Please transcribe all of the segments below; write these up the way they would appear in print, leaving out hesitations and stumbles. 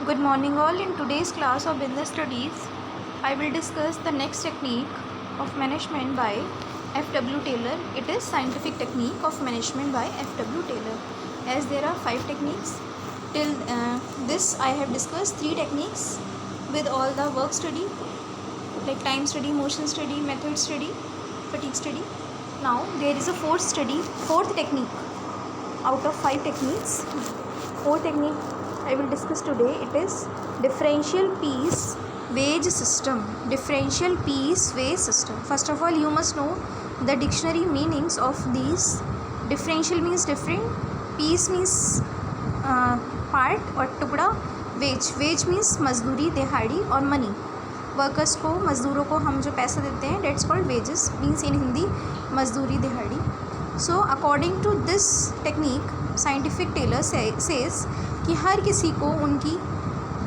Good morning all. In today's class of business studies, I will discuss the next technique of management by F.W. Taylor. It is scientific technique of management by F.W. Taylor. As there are 5 techniques, till this I have discussed 3 techniques with all the work study like time study, motion study, method study, fatigue study. Now there is a fourth technique out of 5 techniques. Fourth technique I will discuss today. It is differential piece wage system. Differential piece wage system. First of all, you must know the dictionary meanings of these. Differential means different, piece means part और टुकड़ा, wage means मजदूरी, दिहाड़ी और money. Workers को, मज़दूरों को हम जो पैसा देते हैं, that's called wages, means in Hindi मजदूरी, दिहाड़ी. So according to this technique scientific Taylor says कि हर किसी को उनकी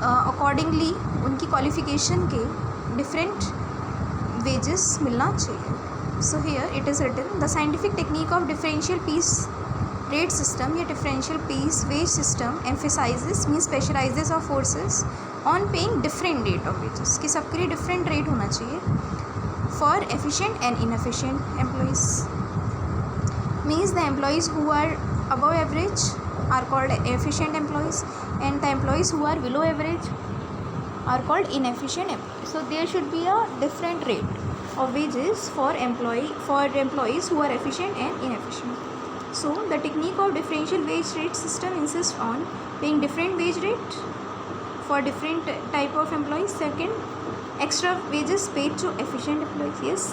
अकॉर्डिंगली उनकी क्वालिफिकेशन के डिफरेंट वेजेस मिलना चाहिए. So here it is written the scientific technique of differential piece rate system या differential piece wage system emphasises mean specialises of forces on paying different rate of wages, कि सबके लिए different rate होना चाहिए for efficient and inefficient employees. Means the employees who are above average are called efficient employees and the employees who are below average are called inefficient employees. So there should be a different rate of wages for employees who are efficient and inefficient. So the technique of differential wage rate system insists on paying different wage rate for different type of employees. Second, extra wages paid to efficient employees. Yes,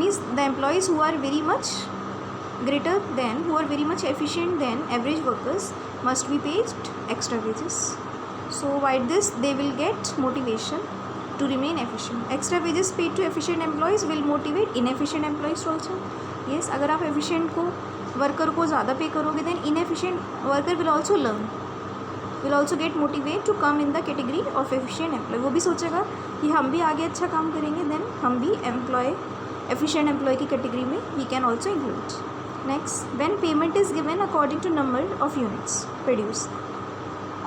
means the employees who are very much greater than, who are very much efficient than average workers must be paid extra wages. So by this they will get motivation to remain efficient. Extra wages paid to efficient employees will motivate inefficient employees also. Yes, अगर आप efficient को worker को ज़्यादा पे करोगे then inefficient worker will also get motivate to come in the category of efficient employee. वो भी सोचेगा कि हम भी आगे अच्छा काम करेंगे, then हम भी efficient employee की category में we can also include. Next, when payment is given according to number of units produced,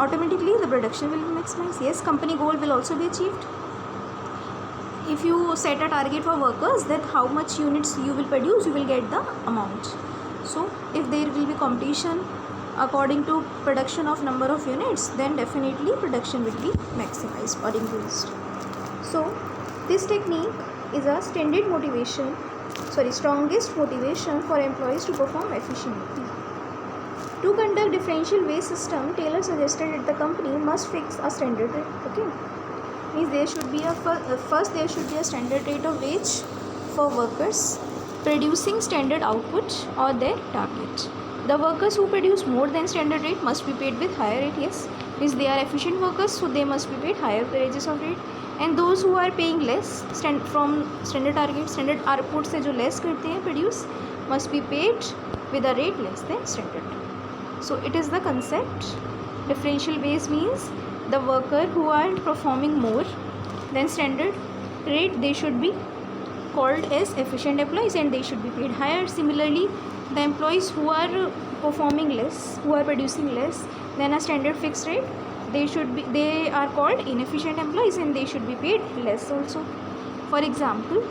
automatically the production will be maximized. Yes, company goal will also be achieved. If you set a target for workers that how much units you will produce, you will get the amount. So if there will be competition according to production of number of units, then definitely production will be maximized or increased. So this technique is a strongest motivation for employees to perform efficiently. To conduct differential wage system, Taylor suggested that the company must fix a standard rate. Okay, means there should be first there should be a standard rate of wage for workers producing standard output or their target. The workers who produce more than standard rate must be paid with higher rate. Yes, means they are efficient workers, so they must be paid higher wages of rate. And those who are paying less from standard target, standard output से जो less करते हैं produce, must be paid with a rate less than standard. So it is the concept. Differential wage means the worker who are performing more than standard rate, they should be called as efficient employees and they should be paid higher. Similarly, the employees who are performing less, who are producing less than a standard fixed rate, they are called inefficient employees and they should be paid less also. For example,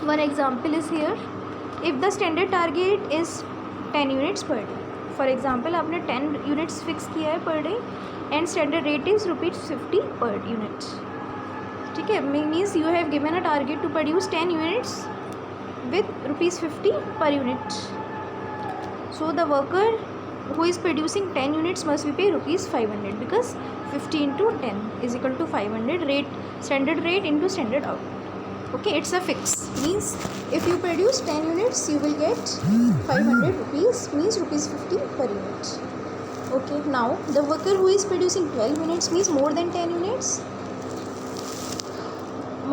one example is here. If the standard target is 10 units per day, for example आपने 10 units fix किया है per day and standard rate is ₹50 per unit. ठीक है, means you have given a target to produce 10 units with ₹50 per unit. So the worker who is producing 10 units must be paid ₹500 because 50 into 10 is equal to 500 rate, standard rate into standard output. Okay, it's a fix. Means if you produce 10 units you will get 500 rupees, means ₹50 per unit. Okay, now the worker who is producing 12 units means more than 10 units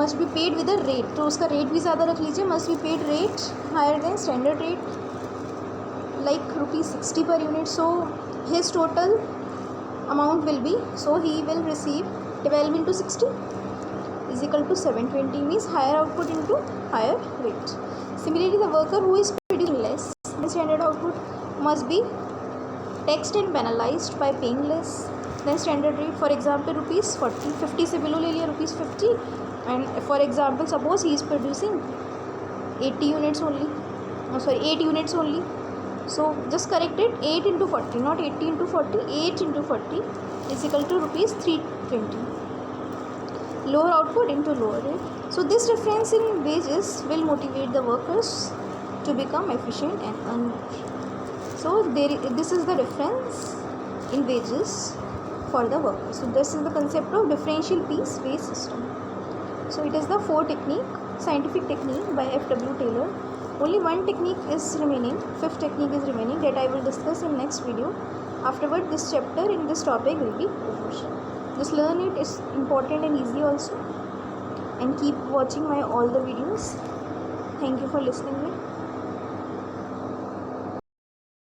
must be paid with a rate. तो उसका rate भी ज़्यादा रख लीजिए, must be paid rate higher than standard rate like ₹60 per unit. So his total amount will be, so he will receive 12 into 60 is equal to 720, means higher output into higher rate. Similarly, the worker who is producing less than standard output must be taxed and penalized by paying less. then standard rate, for example rupees 40, 50 से below ले लिया rupees 50, and for example suppose he is producing 80 units only, 8 units only. So just correct it, 8 into 40, not 80 into 40, 8 into 40 is equal to rupees 320. Lower output into lower rate. So this difference in wages will motivate the workers to become efficient and earn more. So this is the difference in wages for the workers. So this is the concept of differential piece wage system. So it is the 4 technique, scientific technique by F.W. Taylor. Only one technique is remaining, 5th technique is remaining, that I will discuss in next video. Afterward this chapter in this topic will be over. Just learn it, is important and easy also, and keep watching my all the videos. Thank you for listening me.